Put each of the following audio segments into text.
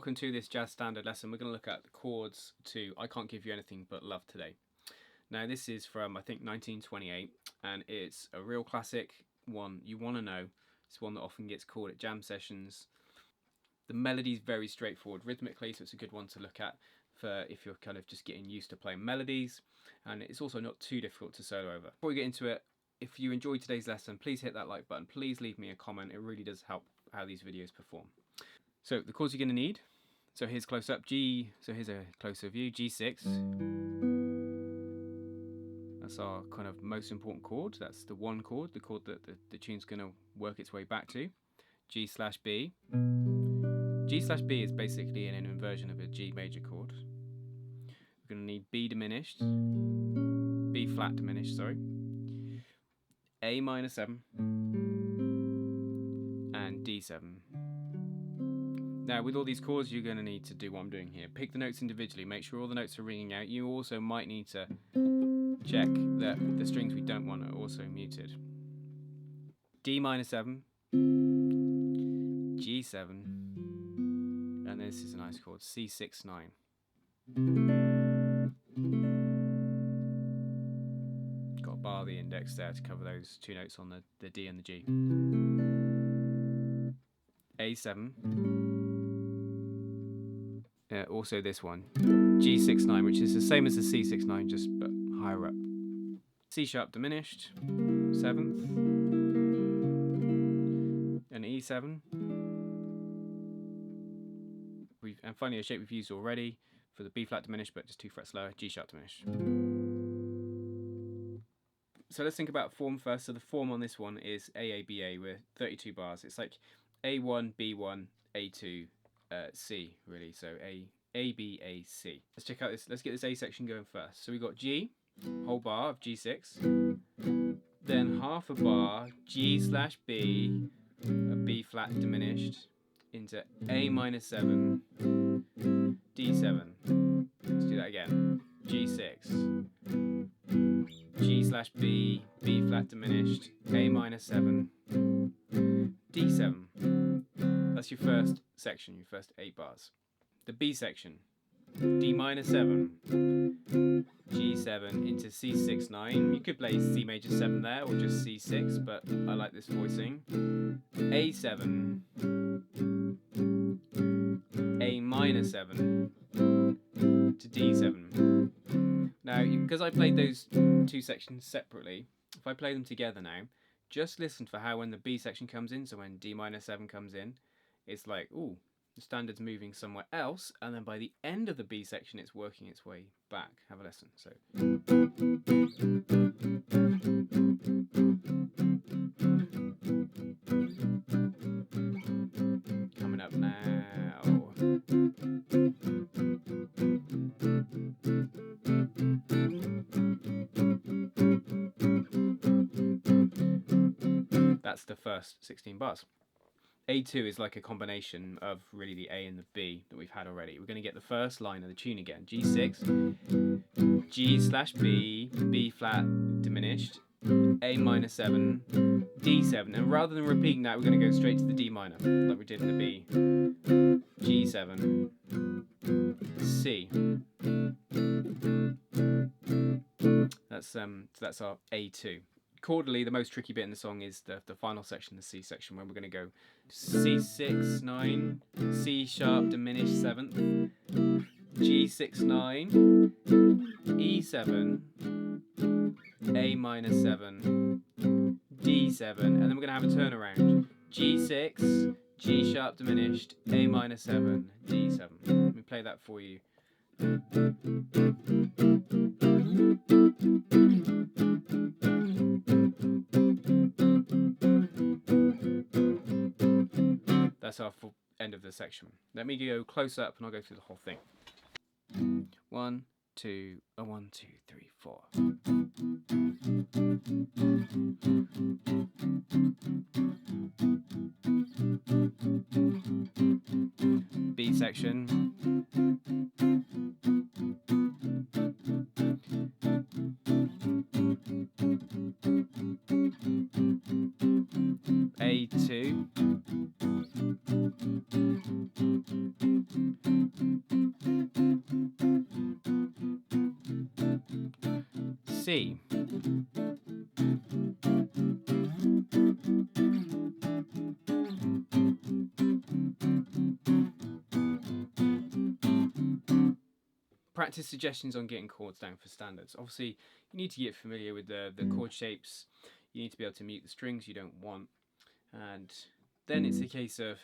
welcome to this jazz standard lesson. We're going to look at the chords to I Can't Give You Anything But Love today. Now this is from I think 1928 and it's a real classic, one you want to know. It's one that often gets called at jam sessions. The melody is very straightforward rhythmically, so it's a good one to look at for if you're kind of just getting used to playing melodies, and it's also not too difficult to solo over. Before we get into it, if you enjoyed today's lesson, please hit that like button, please leave me a comment, it really does help how these videos perform. So the chords you're going to need, so here's close up G, so here's a closer view, G6. That's our kind of most important chord, that's the one chord, the chord that the tune's going to work its way back to. G/B. G/B is basically an inversion of a G major chord. We're going to need B diminished, B flat diminished, sorry, A minor 7, and D7. Now with all these chords you're going to need to do what I'm doing here. Pick the notes individually, make sure all the notes are ringing out. You also might need to check that the strings we don't want are also muted. D minor 7, G7, and this is a nice chord, C6/9. Got to bar the index there to cover those two notes on the D and the G. A7. Also this one, G6/9, which is the same as the C6/9, just but higher up. C sharp diminished, 7th, and E7. And finally a shape we've used already for the B flat diminished, but just 2 frets lower, G sharp diminished. So let's think about form first. So the form on this one is AABA with 32 bars. It's like A1, B1, A2, C really. So A, B, A, C. Let's check out this. Let's get this A section going first. So we got G, whole bar of G6, then half a bar G/B, a B flat diminished, into A minor 7, D7. Let's do that again. G6, G/B, B flat diminished, A minor 7, D7. That's your first section, your first 8 bars. The B section, D minor 7, G7 into C6/9. You could play C major 7 there or just C6, but I like this voicing. A7, A minor 7 to D7. Now, because I played those two sections separately, if I play them together now, just listen for how when the B section comes in, so when D minor 7 comes in, it's like, ooh, the standard's moving somewhere else, and then by the end of the B section it's working its way back. Have a listen. So coming up now. That's the first 16 bars. A2 is like a combination of really the A and the B that we've had already. We're going to get the first line of the tune again. G6, G/B, B flat diminished, A minor 7, D7. And rather than repeating that, we're going to go straight to the D minor, like we did in the B. G7, C. That's our A2. Chordally, the most tricky bit in the song is the final section, the C section, where we're going to go C6/9, C sharp diminished 7th, G6/9, E7, A minor 7, D7, and then we're going to have a turnaround. G6, G sharp diminished, A minor 7, D7. Let me play that for you. That's our full end of the section. Let me go close up and I'll go through the whole thing. 1, 2, 1, 2, 3, 4. B section. A2. C. Practice suggestions on getting chords down for standards. Obviously, you need to get familiar with the chord shapes. You need to be able to mute the strings you don't want. And then it's a case of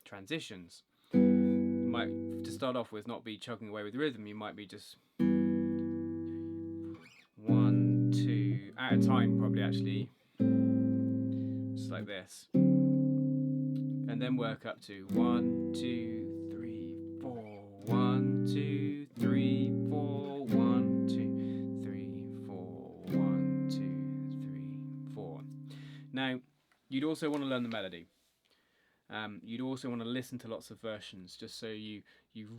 transitions. You might, to start off with, not be chugging away with rhythm. You might be just 1, 2 at a time, probably, actually, just like this, and then work up to 1, 2, 3, 4, 1, 2, 3, 4, 1, 2, 3, 4, 1, 2, 3, 4. Now, you'd also want to learn the melody. You'd also want to listen to lots of versions, just so you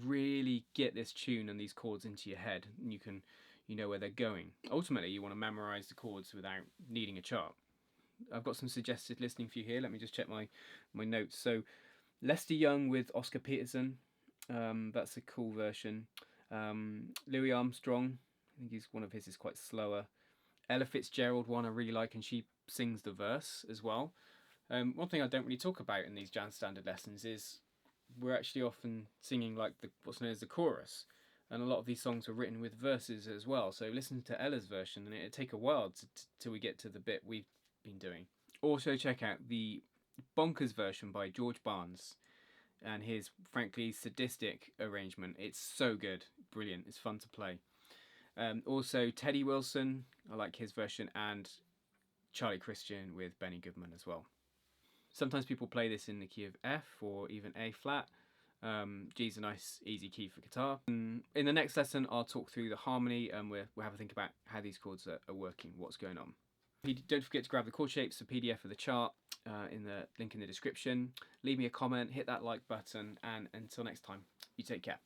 really get this tune and these chords into your head, and you know where they're going. Ultimately, you want to memorize the chords without needing a chart. I've got some suggested listening for you here. Let me just check my notes. So, Lester Young with Oscar Peterson, that's a cool version. Louis Armstrong, I think one of his is quite slower. Ella Fitzgerald one I really like, and she sings the verse as well. One thing I don't really talk about in these jazz standard lessons is we're actually often singing like what's known as the chorus, and a lot of these songs are written with verses as well. So listen to Ella's version, and it'll take a while till we get to the bit we've been doing. Also check out the Bonkers version by George Barnes and his frankly sadistic arrangement. It's so good, brilliant, it's fun to play. Also Teddy Wilson, I like his version, and Charlie Christian with Benny Goodman as well. Sometimes people play this in the key of F or even A flat. G is a nice easy key for guitar. In the next lesson I'll talk through the harmony, and we'll have a think about how these chords are working, what's going on. Don't forget to grab the chord shapes, the PDF of the chart in the link in the description. Leave me a comment, hit that like button, and until next time, you take care.